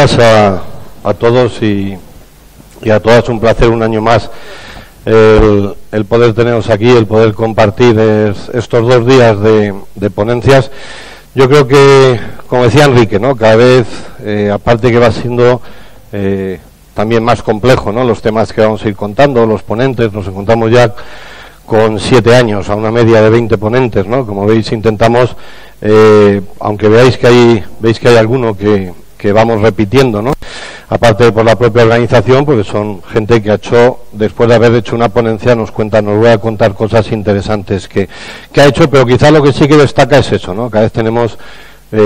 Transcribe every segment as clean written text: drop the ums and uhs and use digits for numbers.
días a todos y a todas. Un placer un año más el poder teneros aquí, el poder compartir estos 2 días de ponencias. Yo creo que, como decía Enrique, ¿no?, cada vez, aparte que va siendo también más complejo, ¿no?, los temas que vamos a ir contando, los ponentes, nos encontramos ya con 7 años, a una media de 20 ponentes, ¿no? Como veis, intentamos, aunque veis que hay alguno que vamos repitiendo, ¿no?, aparte por la propia organización, porque son gente que ha hecho, después de haber hecho una ponencia, nos voy a contar cosas interesantes que ha hecho, pero quizá lo que sí que destaca es eso, ¿no? Cada vez tenemos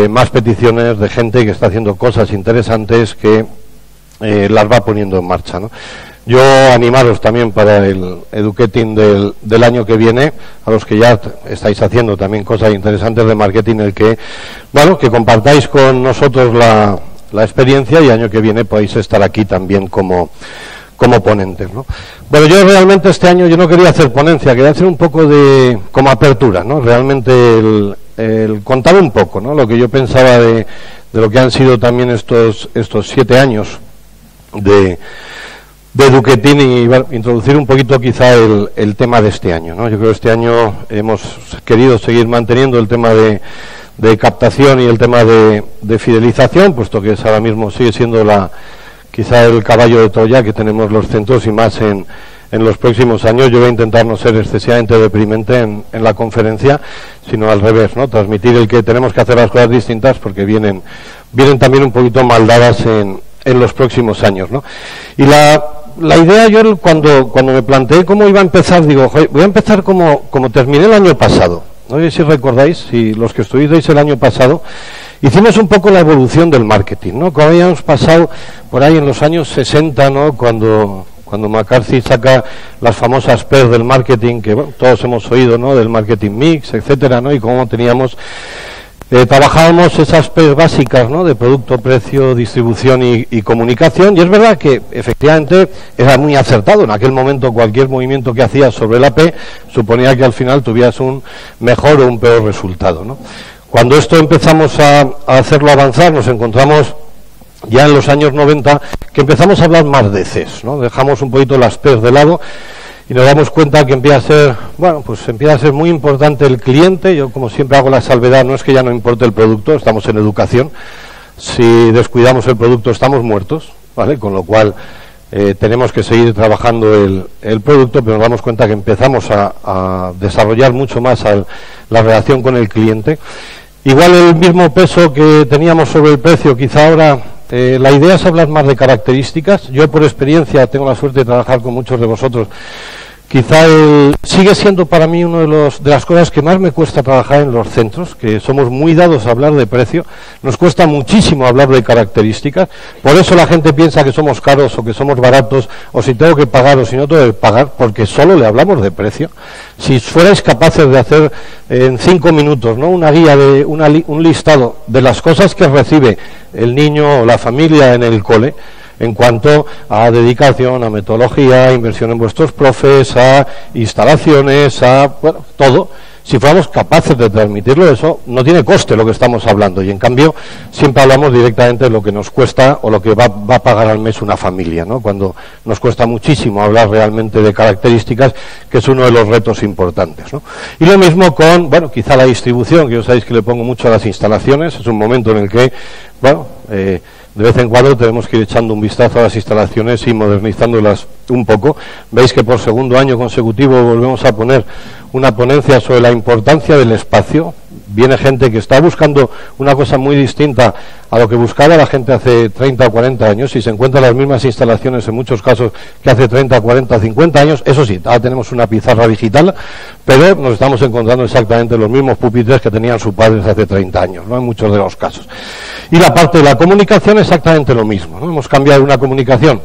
más peticiones de gente que está haciendo cosas interesantes que las va poniendo en marcha, ¿no? Yo animaros también para el Educating del año que viene, a los que ya estáis haciendo también cosas interesantes de marketing, que compartáis con nosotros la experiencia, y año que viene podéis estar aquí también como ponentes, ¿no? Bueno, yo realmente este año yo no quería hacer ponencia, quería hacer un poco como apertura, ¿no? Realmente el contar un poco, ¿no?, lo que yo pensaba de lo que han sido también estos 7 años de Educating, y bueno, introducir un poquito quizá el tema de este año, ¿no? Yo creo que este año hemos querido seguir manteniendo el tema de captación y el tema de fidelización, puesto que ahora mismo sigue siendo quizá el caballo de Troya que tenemos los centros, y más en los próximos años. Yo voy a intentar no ser excesivamente deprimente en la conferencia, sino al revés, ¿no?, transmitir el que tenemos que hacer las cosas distintas, porque vienen también un poquito mal dadas en los próximos años, ¿no? Y la idea, yo cuando me planteé cómo iba a empezar, digo, voy a empezar como terminé el año pasado. No sé si recordáis, si los que estuvisteis el año pasado, hicimos un poco la evolución del marketing, ¿no? Como habíamos pasado por ahí en los años 60, ¿no?, cuando McCarthy saca las famosas PER del marketing, que bueno, todos hemos oído, ¿no?, del marketing mix, etcétera, ¿no?, y cómo teníamos trabajábamos esas PER básicas, ¿no?, de producto, precio, distribución y comunicación, y es verdad que efectivamente era muy acertado. En aquel momento cualquier movimiento que hacías sobre la P suponía que al final tuvieras un mejor o un peor resultado, ¿no? Cuando esto empezamos a hacerlo avanzar, nos encontramos ya en los años 90 que empezamos a hablar más de Cs, ¿no? Dejamos un poquito las PER de lado y nos damos cuenta que empieza a ser muy importante el cliente. Yo, como siempre, hago la salvedad, no es que ya no importe el producto, estamos en educación. Si descuidamos el producto estamos muertos, ¿vale? Con lo cual tenemos que seguir trabajando el producto, pero nos damos cuenta que empezamos a desarrollar mucho más la relación con el cliente. Igual el mismo peso que teníamos sobre el precio, quizá ahora la idea es hablar más de características. Yo, por experiencia, tengo la suerte de trabajar con muchos de vosotros. Quizá sigue siendo para mí una de las cosas que más me cuesta trabajar en los centros, que somos muy dados a hablar de precio, nos cuesta muchísimo hablar de características. Por eso la gente piensa que somos caros o que somos baratos, o si tengo que pagar o si no tengo que pagar, porque solo le hablamos de precio. Si fuerais capaces de hacer en 5 minutos, ¿no?, una guía un listado de las cosas que recibe el niño o la familia en el cole, en cuanto a dedicación, a metodología, a inversión en vuestros profes, a instalaciones, todo. Si fuéramos capaces de transmitirlo, eso no tiene coste lo que estamos hablando, y en cambio siempre hablamos directamente de lo que nos cuesta o lo que va a pagar al mes una familia, ¿no?, cuando nos cuesta muchísimo hablar realmente de características, que es uno de los retos importantes, ¿no? Y lo mismo con, quizá la distribución, que ya sabéis que le pongo mucho a las instalaciones. Es un momento en el que, de vez en cuando tenemos que ir echando un vistazo a las instalaciones y modernizándolas un poco. Veis que por segundo año consecutivo volvemos a poner una ponencia sobre la importancia del espacio. Viene gente que está buscando una cosa muy distinta a lo que buscaba la gente hace 30 o 40 años, y se encuentran las mismas instalaciones en muchos casos que hace 30, 40, 50 años. Eso sí, ahora tenemos una pizarra digital, pero nos estamos encontrando exactamente los mismos pupitres que tenían sus padres hace 30 años, ¿no?, en muchos de los casos. Y la parte de la comunicación, exactamente lo mismo, ¿no? Hemos cambiado una comunicación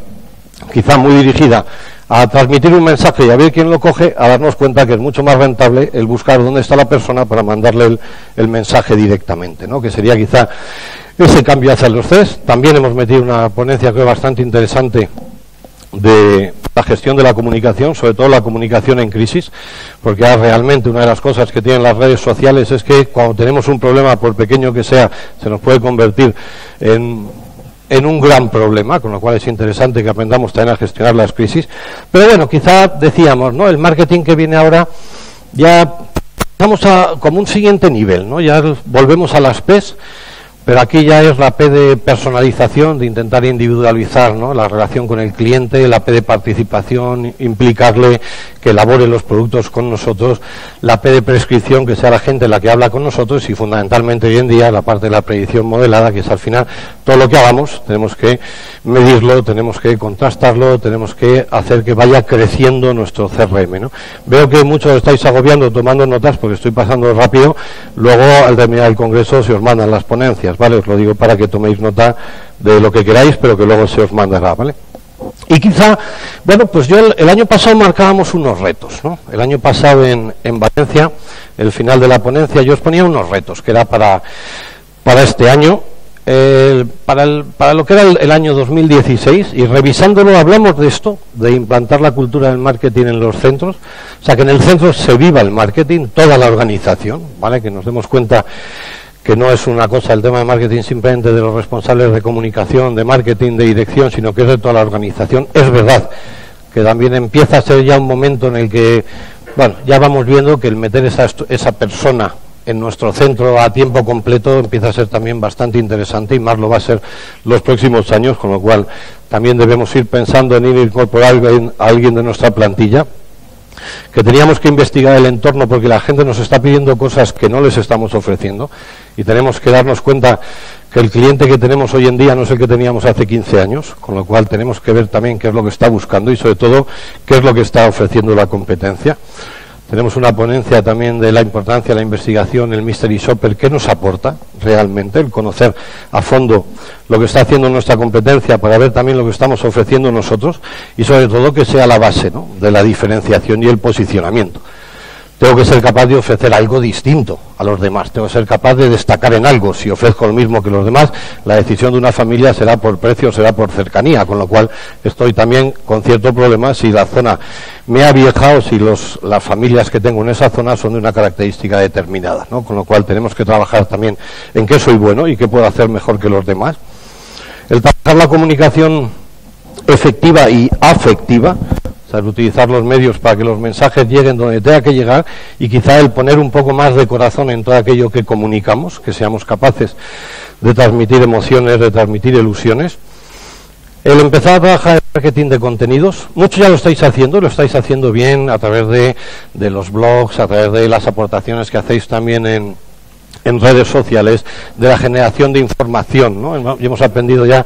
quizá muy dirigida a transmitir un mensaje y a ver quién lo coge, a darnos cuenta que es mucho más rentable el buscar dónde está la persona para mandarle el mensaje directamente, ¿no?, que sería quizá ese cambio hacia los CES. También hemos metido una ponencia que es bastante interesante de la gestión de la comunicación, sobre todo la comunicación en crisis, porque realmente una de las cosas que tienen las redes sociales es que cuando tenemos un problema, por pequeño que sea, se nos puede convertir en en un gran problema, con lo cual es interesante que aprendamos también a gestionar las crisis. Pero bueno, quizá decíamos, ¿no? El marketing que viene ahora ya pasamos a como un siguiente nivel, ¿no? Ya volvemos a las P's, pero aquí ya es la P de personalización, de intentar individualizar, ¿no? La relación con el cliente, la P de participación, implicarle que elabore los productos con nosotros, la P de prescripción, que sea la gente la que habla con nosotros, y fundamentalmente hoy en día la parte de la predicción modelada, que es al final todo lo que hagamos, tenemos que medirlo, tenemos que contrastarlo, tenemos que hacer que vaya creciendo nuestro CRM, ¿no? Veo que muchos estáis agobiando, tomando notas, porque estoy pasando rápido, luego al terminar el congreso se os mandan las ponencias, ¿vale? Os lo digo para que toméis nota de lo que queráis, pero que luego se os mandará, ¿vale? Y quizá, bueno, pues yo el año pasado marcábamos unos retos, ¿no? El año pasado en Valencia, el final de la ponencia, yo os ponía unos retos, que era para este año, para lo que era el año 2016, y revisándolo hablamos de esto, de implantar la cultura del marketing en los centros, o sea, que en el centro se viva el marketing, toda la organización, ¿vale? Que nos demos cuenta que no es una cosa el tema de marketing simplemente de los responsables de comunicación, de marketing, de dirección, sino que es de toda la organización. Es verdad que también empieza a ser ya un momento en el que, bueno, ya vamos viendo que el meter esa persona en nuestro centro a tiempo completo empieza a ser también bastante interesante, y más lo va a ser los próximos años, con lo cual también debemos ir pensando en ir incorporar a alguien de nuestra plantilla, que teníamos que investigar el entorno porque la gente nos está pidiendo cosas que no les estamos ofreciendo, y tenemos que darnos cuenta que el cliente que tenemos hoy en día no es el que teníamos hace 15 años, con lo cual tenemos que ver también qué es lo que está buscando y sobre todo qué es lo que está ofreciendo la competencia. Tenemos una ponencia también de la importancia de la investigación, el Mystery Shopper, qué nos aporta realmente el conocer a fondo lo que está haciendo nuestra competencia para ver también lo que estamos ofreciendo nosotros, y sobre todo que sea la base, ¿no?, de la diferenciación y el posicionamiento. Tengo que ser capaz de ofrecer algo distinto a los demás, tengo que ser capaz de destacar en algo. Si ofrezco lo mismo que los demás, la decisión de una familia será por precio, será por cercanía, con lo cual estoy también con cierto problema si la zona me ha viejado o si las familias que tengo en esa zona son de una característica determinada, ¿no? Con lo cual tenemos que trabajar también en qué soy bueno y qué puedo hacer mejor que los demás. El trabajar la comunicación efectiva y afectiva, o sea, el utilizar los medios para que los mensajes lleguen donde tenga que llegar, y quizá el poner un poco más de corazón en todo aquello que comunicamos, que seamos capaces de transmitir emociones, de transmitir ilusiones. El empezar a trabajar en marketing de contenidos, muchos ya lo estáis haciendo bien a través de los blogs, a través de las aportaciones que hacéis también en redes sociales, de la generación de información, ¿no? Y hemos aprendido ya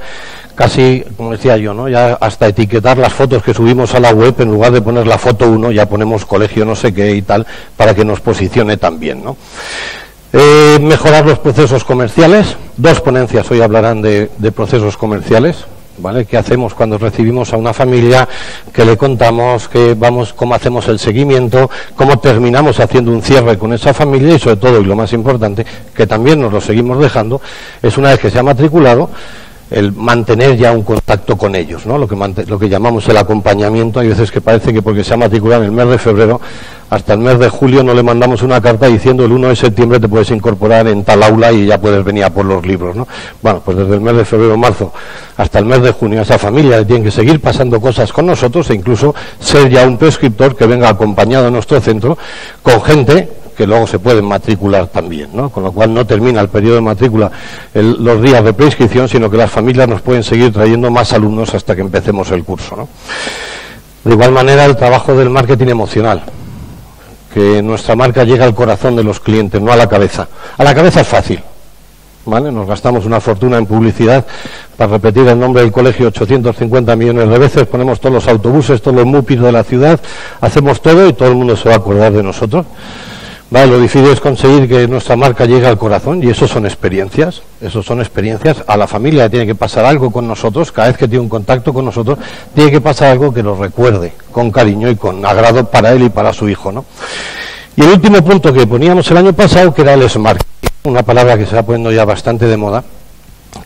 casi, como decía yo, ¿no?, ya hasta etiquetar las fotos que subimos a la web, en lugar de poner la foto 1, ya ponemos colegio no sé qué y tal, para que nos posicione también, ¿no? Mejorar los procesos comerciales. 2 ponencias hoy hablarán de procesos comerciales, ¿vale? ¿Qué hacemos cuando recibimos a una familia? ¿Qué le contamos? ¿Cómo hacemos el seguimiento? ¿Cómo terminamos haciendo un cierre con esa familia? Y sobre todo, y lo más importante, que también nos lo seguimos dejando, es una vez que se ha matriculado, el mantener ya un contacto con ellos, ¿no? Lo que llamamos el acompañamiento. Hay veces que parece que porque se ha matriculado en el mes de febrero, hasta el mes de julio no le mandamos una carta diciendo el 1 de septiembre te puedes incorporar en tal aula y ya puedes venir a por los libros, ¿no? Bueno, pues desde el mes de febrero, marzo, hasta el mes de junio, a esa familia le tienen que seguir pasando cosas con nosotros, e incluso ser ya un prescriptor que venga acompañado a nuestro centro con gente que luego se pueden matricular también, ¿no? Con lo cual no termina el periodo de matrícula los días de prescripción, sino que las familias nos pueden seguir trayendo más alumnos hasta que empecemos el curso, ¿no? De igual manera, el trabajo del marketing emocional, que nuestra marca llega al corazón de los clientes, no a la cabeza. A la cabeza es fácil, ¿vale? Nos gastamos una fortuna en publicidad para repetir el nombre del colegio 850 millones de veces, ponemos todos los autobuses, todos los MUPIs de la ciudad, hacemos todo y todo el mundo se va a acordar de nosotros. Vale, lo difícil es conseguir que nuestra marca llegue al corazón, y eso son experiencias, a la familia tiene que pasar algo con nosotros, cada vez que tiene un contacto con nosotros, tiene que pasar algo que lo recuerde con cariño y con agrado para él y para su hijo, ¿no? Y el último punto que poníamos el año pasado, que era el smart, una palabra que se está poniendo ya bastante de moda,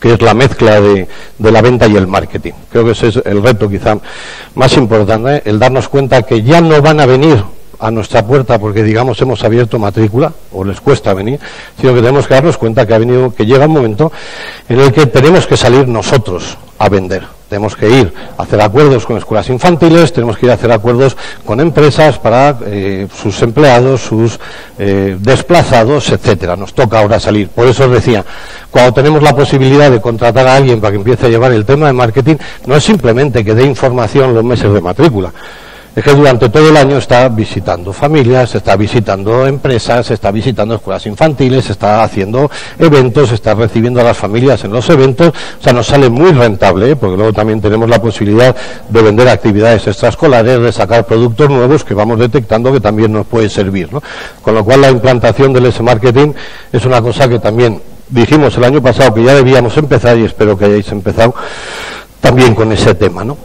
que es la mezcla de la venta y el marketing. Creo que ese es el reto quizá más importante, el darnos cuenta que ya no van a venir a nuestra puerta porque, digamos, hemos abierto matrícula o les cuesta venir, sino que tenemos que darnos cuenta que llega un momento en el que tenemos que salir nosotros a vender. Tenemos que ir a hacer acuerdos con escuelas infantiles, tenemos que ir a hacer acuerdos con empresas para sus empleados, sus desplazados, etcétera. Nos toca ahora salir. Por eso os decía, cuando tenemos la posibilidad de contratar a alguien para que empiece a llevar el tema de marketing, no es simplemente que dé información los meses de matrícula. Es que durante todo el año está visitando familias, está visitando empresas, está visitando escuelas infantiles, está haciendo eventos, está recibiendo a las familias en los eventos. O sea, nos sale muy rentable, porque luego también tenemos la posibilidad de vender actividades extraescolares, de sacar productos nuevos que vamos detectando que también nos puede servir, ¿no? Con lo cual la implantación del S-Marketing es una cosa que también dijimos el año pasado que ya debíamos empezar, y espero que hayáis empezado también con ese tema, ¿no?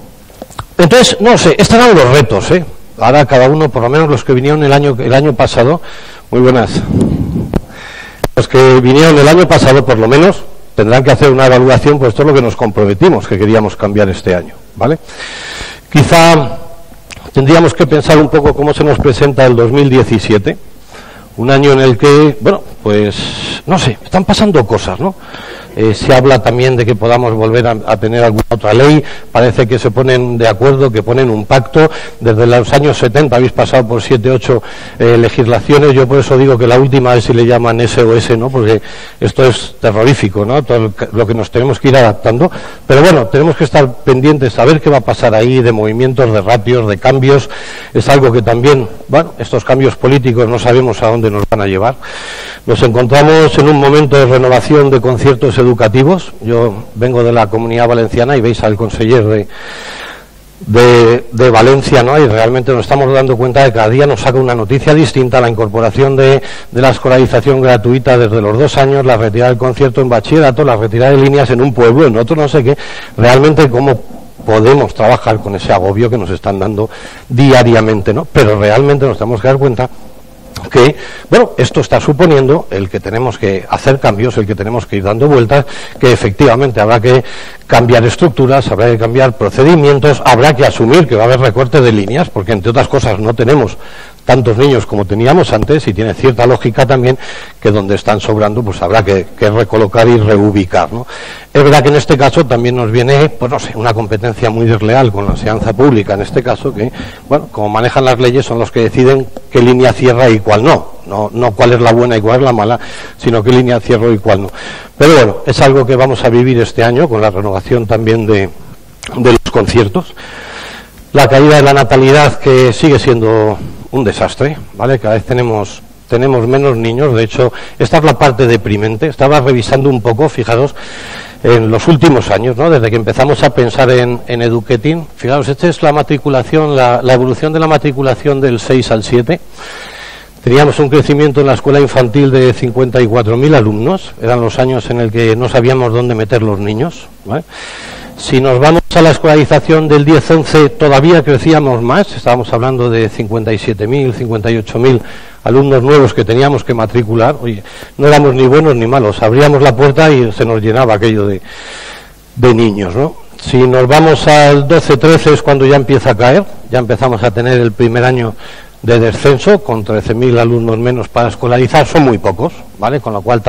Entonces, no sé, estos eran los retos, ¿eh? Ahora cada uno, por lo menos los que vinieron el año pasado, muy buenas, los que vinieron el año pasado, por lo menos, tendrán que hacer una evaluación, pues esto es lo que nos comprometimos, que queríamos cambiar este año, ¿vale? Quizá tendríamos que pensar un poco cómo se nos presenta el 2017, un año en el que, bueno, pues, no sé, están pasando cosas, ¿no? Se habla también de que podamos volver a tener alguna otra ley, parece que se ponen de acuerdo, que ponen un pacto. Desde los años 70 habéis pasado por 7, 8 legislaciones. Yo por eso digo que la última es si le llaman SOS, ¿no? Porque esto es terrorífico, ¿no? Todo lo que nos tenemos que ir adaptando. Pero bueno, tenemos que estar pendientes a ver qué va a pasar ahí, de movimientos, de ratios, de cambios. Es algo que también, bueno, estos cambios políticos no sabemos a dónde nos van a llevar. Nos encontramos en un momento de renovación de conciertos educativos. Yo vengo de la Comunidad Valenciana y veis al conseller de Valencia, ¿no? Y realmente nos estamos dando cuenta de que cada día nos saca una noticia distinta: la incorporación de la escolarización gratuita desde los 2 años, la retirada del concierto en bachillerato, la retirada de líneas en un pueblo, en otro no sé qué. Realmente cómo podemos trabajar con ese agobio que nos están dando diariamente, ¿no? Pero realmente nos tenemos que dar cuenta que, bueno, esto está suponiendo el que tenemos que hacer cambios, el que tenemos que ir dando vueltas, que efectivamente habrá que cambiar estructuras, habrá que cambiar procedimientos, habrá que asumir que va a haber recorte de líneas, porque entre otras cosas no tenemos tantos niños como teníamos antes, y tiene cierta lógica también que donde están sobrando pues habrá que recolocar y reubicar, ¿no? Es verdad que en este caso también nos viene, pues no sé, una competencia muy desleal con la enseñanza pública, en este caso, que, bueno, como manejan las leyes son los que deciden qué línea cierra y cuál no cuál es la buena y cuál es la mala, sino qué línea cierro y cuál no. Pero bueno, es algo que vamos a vivir este año con la renovación también de los conciertos. La caída de la natalidad, que sigue siendo un desastre, ¿vale? Cada vez tenemos menos niños. De hecho, esta es la parte deprimente. Estaba revisando un poco, fijaros, en los últimos años, ¿no? Desde que empezamos a pensar en educating, fijaros, esta es la matriculación, la evolución de la matriculación del 6 al 7. Teníamos un crecimiento en la escuela infantil de 54.000 alumnos, eran los años en el que no sabíamos dónde meter los niños, ¿vale? Si nos vamos a la escolarización del 10-11, todavía crecíamos más, estábamos hablando de 57.000, 58.000 alumnos nuevos que teníamos que matricular. Oye, no éramos ni buenos ni malos, abríamos la puerta y se nos llenaba aquello de niños, ¿no? Si nos vamos al 12-13 es cuando ya empieza a caer, ya empezamos a tener el primer año de descenso, con 13.000 alumnos menos para escolarizar. Son muy pocos, ¿vale? Con lo cual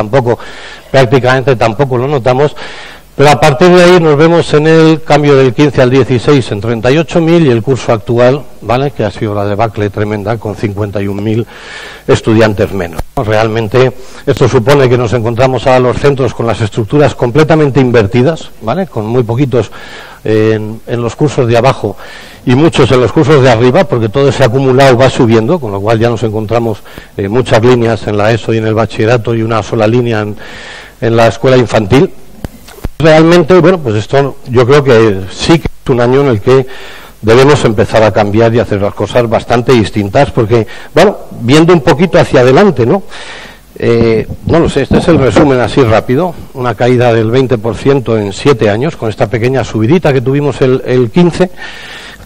prácticamente tampoco lo notamos. Pero a partir de ahí nos vemos en el cambio del 15 al 16 en 38.000 y el curso actual, ¿vale?, que ha sido la debacle tremenda, con 51.000 estudiantes menos. Realmente esto supone que nos encontramos a los centros con las estructuras completamente invertidas, ¿vale?, con muy poquitos en los cursos de abajo y muchos en los cursos de arriba, porque todo ese acumulado va subiendo, con lo cual ya nos encontramos muchas líneas en la ESO y en el bachillerato y una sola línea en la escuela infantil. Realmente, bueno, pues esto yo creo que sí que es un año en el que debemos empezar a cambiar y hacer las cosas bastante distintas, porque, bueno, viendo un poquito hacia adelante, ¿no? No lo sé, este es el resumen así rápido, una caída del 20% en 7 años, con esta pequeña subidita que tuvimos el 15,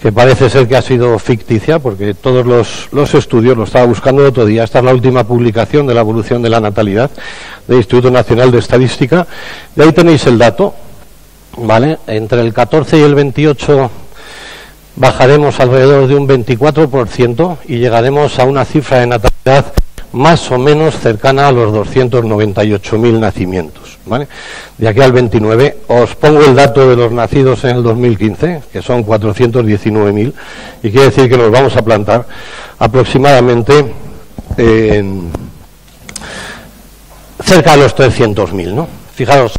que parece ser que ha sido ficticia, porque todos los estudios, lo estaba buscando el otro día, esta es la última publicación de la evolución de la natalidad del Instituto Nacional de Estadística, y ahí tenéis el dato, ¿vale? Entre el 14 y el 28 bajaremos alrededor de un 24% y llegaremos a una cifra de natalidad más o menos cercana a los 298.000 nacimientos, ¿vale? De aquí al 29, os pongo el dato de los nacidos en el 2015, que son 419.000, y quiere decir que nos vamos a plantar aproximadamente cerca de los 300.000, ¿no? Fijaros,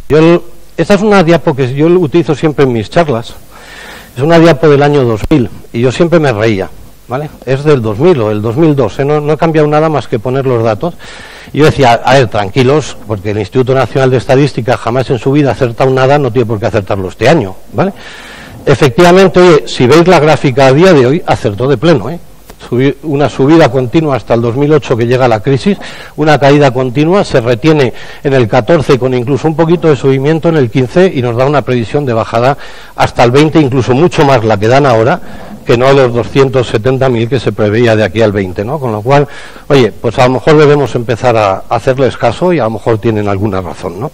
esta es una diapo que yo utilizo siempre en mis charlas, es una diapo del año 2000, y yo siempre me reía, ¿vale? Es del 2000 o del 2002, no he cambiado nada más que poner los datos. Y yo decía, a ver, tranquilos, porque el Instituto Nacional de Estadística jamás en su vida ha acertado nada, no tiene por qué acertarlo este año, ¿vale? Efectivamente, oye, si veis la gráfica a día de hoy, acertó de pleno, ¿eh? Una subida continua hasta el 2008 que llega la crisis, una caída continua, se retiene en el 14 con incluso un poquito de subimiento en el 15 y nos da una previsión de bajada hasta el 20, incluso mucho más la que dan ahora, que no los 270.000 que se preveía de aquí al 20, ¿no? Con lo cual, oye, pues a lo mejor debemos empezar a hacerles caso y a lo mejor tienen alguna razón, ¿no?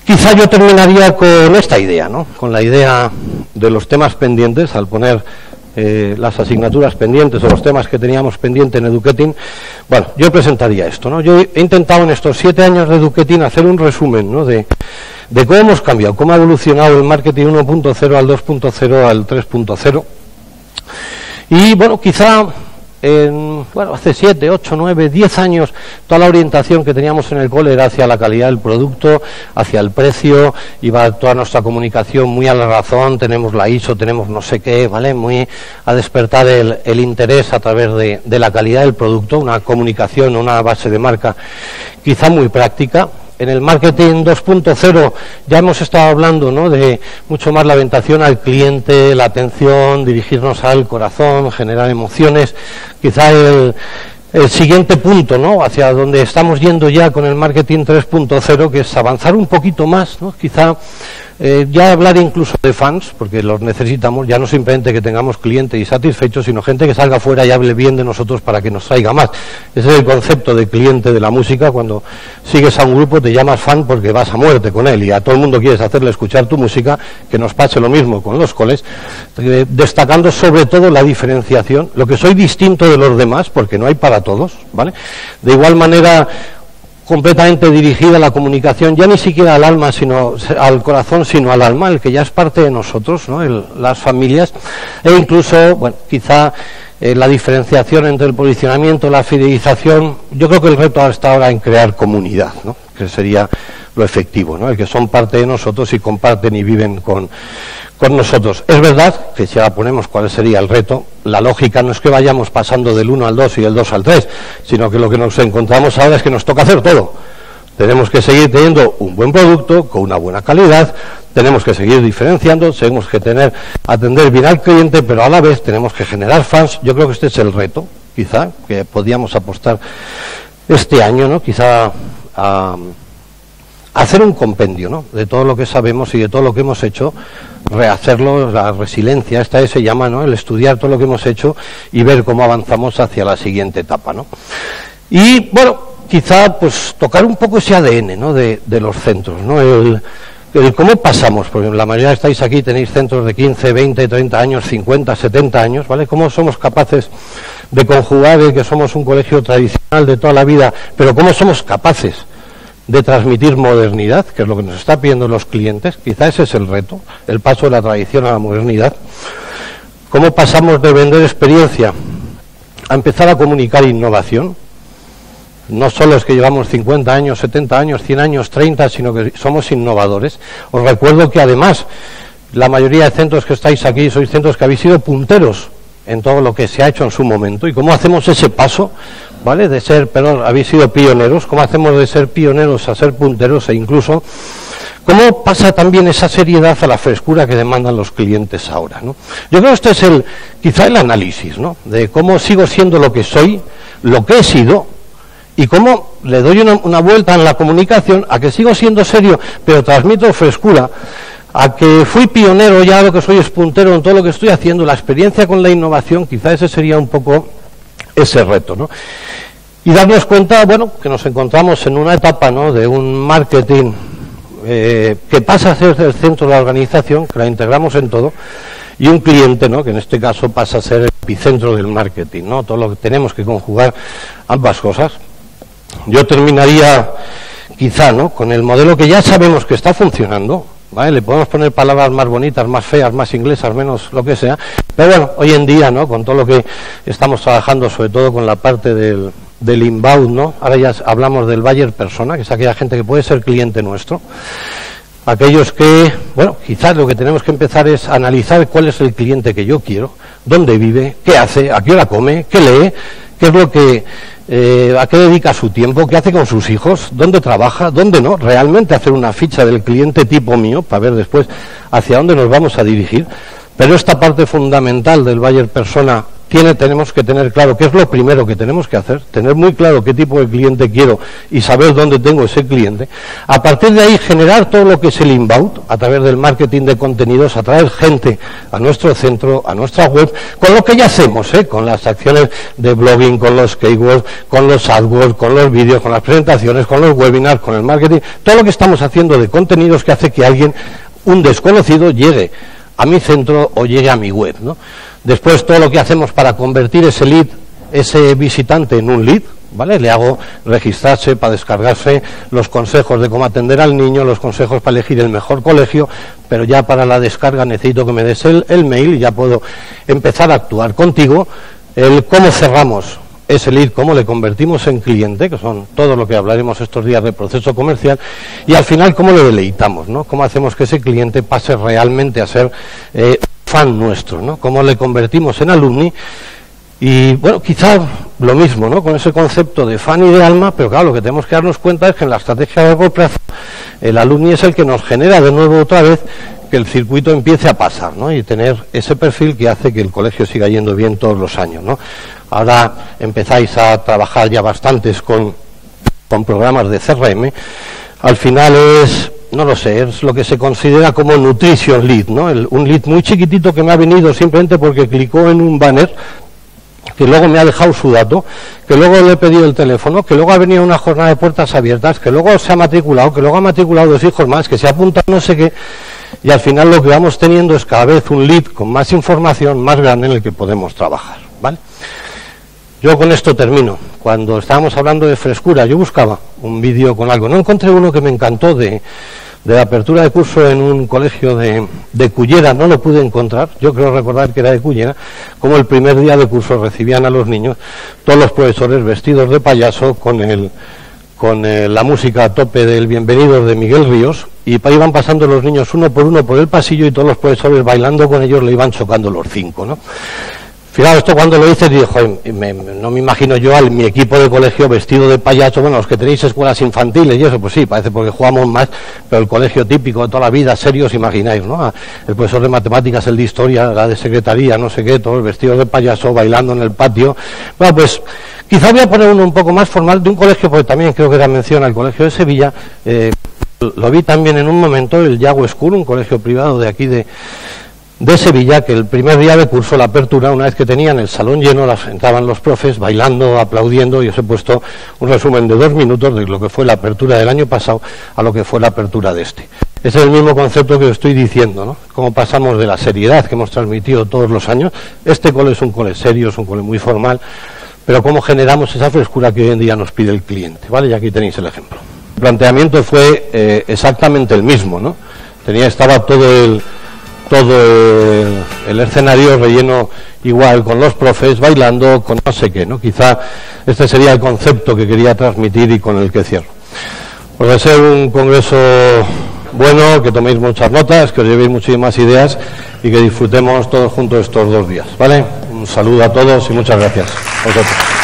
Quizá yo terminaría con esta idea, ¿no? Con la idea de los temas pendientes, al poner las asignaturas pendientes o los temas que teníamos pendiente en Eduquetin. Bueno, yo presentaría esto, ¿no? Yo he intentado en estos 7 años de Eduquetin hacer un resumen, ¿no? De cómo hemos cambiado, cómo ha evolucionado el marketing 1.0 al 2.0 al 3.0. Y bueno, quizá hace 7, 8, 9, 10 años toda la orientación que teníamos en el cole era hacia la calidad del producto, hacia el precio, iba toda nuestra comunicación muy a la razón, tenemos la ISO, tenemos no sé qué, ¿vale? Muy a despertar el interés a través de la calidad del producto, una comunicación, una base de marca quizá muy práctica. En el marketing 2.0 ya hemos estado hablando, ¿no? De mucho más la orientación al cliente, la atención, dirigirnos al corazón, generar emociones. Quizá el siguiente punto, ¿no? Hacia donde estamos yendo ya con el marketing 3.0, que es avanzar un poquito más, ¿no? Quizá ya hablar incluso de fans, porque los necesitamos, ya no simplemente que tengamos clientes y satisfechos, sino gente que salga afuera y hable bien de nosotros para que nos traiga más. Ese es el concepto de cliente de la música. Cuando sigues a un grupo te llamas fan porque vas a muerte con él y a todo el mundo quieres hacerle escuchar tu música, que nos pase lo mismo con los coles, destacando sobre todo la diferenciación, lo que soy distinto de los demás, porque no hay para todos, ¿vale? De igual manera, completamente dirigida la comunicación, ya ni siquiera al alma, sino al corazón, sino al alma, el que ya es parte de nosotros, ¿no? Las familias, e incluso, bueno, quizá la diferenciación entre el posicionamiento, la fidelización. Yo creo que el reto hasta ahora en crear comunidad, ¿no? Que sería lo efectivo, ¿no? El que son parte de nosotros y comparten y viven con nosotros. Es verdad que si ahora ponemos cuál sería el reto, la lógica no es que vayamos pasando del 1 al 2 y del 2 al 3, sino que lo que nos encontramos ahora es que nos toca hacer todo. Tenemos que seguir teniendo un buen producto, con una buena calidad, tenemos que seguir diferenciando, tenemos que atender bien al cliente, pero a la vez tenemos que generar fans. Yo creo que este es el reto, quizá, que podíamos apostar este año, ¿no? Quizá a hacer un compendio, ¿no? De todo lo que sabemos y de todo lo que hemos hecho, rehacerlo, la resiliencia, esta se llama, ¿no? El estudiar todo lo que hemos hecho y ver cómo avanzamos hacia la siguiente etapa, ¿no? Y bueno, quizá pues tocar un poco ese ADN, ¿no? De los centros, ¿no? El cómo pasamos, porque la mayoría estáis aquí, tenéis centros de 15, 20, 30 años, 50, 70 años, ¿vale? ¿Cómo somos capaces de conjugar el que somos un colegio tradicional de toda la vida, pero cómo somos capaces de transmitir modernidad, que es lo que nos está pidiendo los clientes? Quizá ese es el reto, el paso de la tradición a la modernidad. ¿Cómo pasamos de vender experiencia a empezar a comunicar innovación? No solo es que llevamos 50 años, 70 años, 100 años, 30, sino que somos innovadores. Os recuerdo que además la mayoría de centros que estáis aquí sois centros que habéis sido punteros en todo lo que se ha hecho en su momento. ¿Y cómo hacemos ese paso, ¿vale? De ser, habéis sido pioneros, ¿cómo hacemos de ser pioneros a ser punteros? E incluso, ¿cómo pasa también esa seriedad a la frescura que demandan los clientes ahora, ¿no? Yo creo que este es quizá el análisis, ¿no? De cómo sigo siendo lo que soy, lo que he sido, y cómo le doy una vuelta en la comunicación a que sigo siendo serio, pero transmito frescura, a que fui pionero, ya lo que soy es puntero en todo lo que estoy haciendo, la experiencia con la innovación. Quizá ese sería un poco ese reto, ¿no? Y darnos cuenta, bueno, que nos encontramos en una etapa, ¿no? De un marketing que pasa a ser el centro de la organización, que la integramos en todo, y un cliente, ¿no?, que en este caso pasa a ser el epicentro del marketing, ¿no? Todo lo que tenemos que conjugar ambas cosas. Yo terminaría quizá, ¿no?, con el modelo que ya sabemos que está funcionando, ¿vale? Le podemos poner palabras más bonitas, más feas, más inglesas, menos lo que sea, pero bueno, hoy en día, ¿no?, con todo lo que estamos trabajando, sobre todo con la parte del inbound, ¿no?, ahora ya hablamos del buyer persona, que es aquella gente que puede ser cliente nuestro, aquellos que, bueno, quizás lo que tenemos que empezar es analizar cuál es el cliente que yo quiero, dónde vive, qué hace, a qué hora come, qué lee, qué es lo que, a qué dedica su tiempo, qué hace con sus hijos, dónde trabaja, dónde no, realmente hacer una ficha del cliente tipo mío para ver después hacia dónde nos vamos a dirigir. Pero esta parte fundamental del buyer persona tenemos que tener claro qué es lo primero que tenemos que hacer, tener muy claro qué tipo de cliente quiero y saber dónde tengo ese cliente. A partir de ahí generar todo lo que es el inbound a través del marketing de contenidos, atraer gente a nuestro centro, a nuestra web, con lo que ya hacemos, con las acciones de blogging, con los keywords, con los AdWords, con los vídeos, con las presentaciones, con los webinars, con el marketing, todo lo que estamos haciendo de contenidos que hace que alguien, un desconocido, llegue a mi centro o llegue a mi web, ¿no? Después todo lo que hacemos para convertir ese lead, ese visitante en un lead, ¿vale? Le hago registrarse para descargarse los consejos de cómo atender al niño, los consejos para elegir el mejor colegio, pero ya para la descarga necesito que me des el mail y ya puedo empezar a actuar contigo. El cómo cerramos ese lead, cómo le convertimos en cliente, que son todo lo que hablaremos estos días de proceso comercial, y al final cómo le deleitamos, ¿no? Cómo hacemos que ese cliente pase realmente a ser fan nuestro, ¿no? Cómo le convertimos en alumni. Y bueno, quizá lo mismo, ¿no?, con ese concepto de fan y de alma, pero claro, lo que tenemos que darnos cuenta es que en la estrategia de largo plazo el alumni es el que nos genera de nuevo otra vez que el circuito empiece a pasar, ¿no?, y tener ese perfil que hace que el colegio siga yendo bien todos los años, ¿no? Ahora empezáis a trabajar ya bastantes con programas de CRM. Al final es, no lo sé, es lo que se considera como nutrition lead, ¿no? Un lead muy chiquitito que me ha venido simplemente porque clicó en un banner, que luego me ha dejado su dato, que luego le he pedido el teléfono, que luego ha venido a una jornada de puertas abiertas, que luego se ha matriculado, que luego ha matriculado 2 hijos más, que se ha apuntado no sé qué, y al final lo que vamos teniendo es cada vez un lead con más información, más grande en el que podemos trabajar, ¿vale? Yo con esto termino. Cuando estábamos hablando de frescura, yo buscaba un vídeo con algo. No encontré uno que me encantó de la apertura de curso en un colegio de Cullera, no lo pude encontrar. Yo creo recordar que era de Cullera, como el primer día de curso recibían a los niños, todos los profesores vestidos de payaso con la música a tope del Bienvenidos de Miguel Ríos, y iban pasando los niños uno por el pasillo y todos los profesores bailando con ellos le iban chocando los 5, ¿no? Fijaos, esto cuando lo hice, digo, no me imagino yo a mi equipo de colegio vestido de payaso. Bueno, los que tenéis escuelas infantiles y eso, pues sí, parece porque jugamos más, pero el colegio típico de toda la vida, serio, os imagináis, ¿no? El profesor de matemáticas, el de historia, la de secretaría, no sé qué, todos vestidos de payaso, bailando en el patio. Bueno, pues quizá voy a poner uno un poco más formal de un colegio, porque también creo que era mención al colegio de Sevilla. Lo vi también en un momento, el Yago School, un colegio privado de aquí de Sevilla, que el primer día de curso, la apertura, una vez que tenían el salón lleno, entraban los profes bailando, aplaudiendo, y os he puesto un resumen de 2 minutos de lo que fue la apertura del año pasado a lo que fue la apertura de este. Ese es el mismo concepto que os estoy diciendo, ¿no? Cómo pasamos de la seriedad que hemos transmitido todos los años. Este cole es un cole serio, es un cole muy formal, pero cómo generamos esa frescura que hoy en día nos pide el cliente, ¿vale? Y aquí tenéis el ejemplo. El planteamiento fue exactamente el mismo, ¿no? Estaba todo el escenario relleno igual, con los profes bailando, con no sé qué, ¿no? Quizá este sería el concepto que quería transmitir y con el que cierro. Pues va a ser un congreso bueno, que toméis muchas notas, que os llevéis muchísimas ideas y que disfrutemos todos juntos estos 2 días, ¿vale? Un saludo a todos y muchas gracias a vosotros.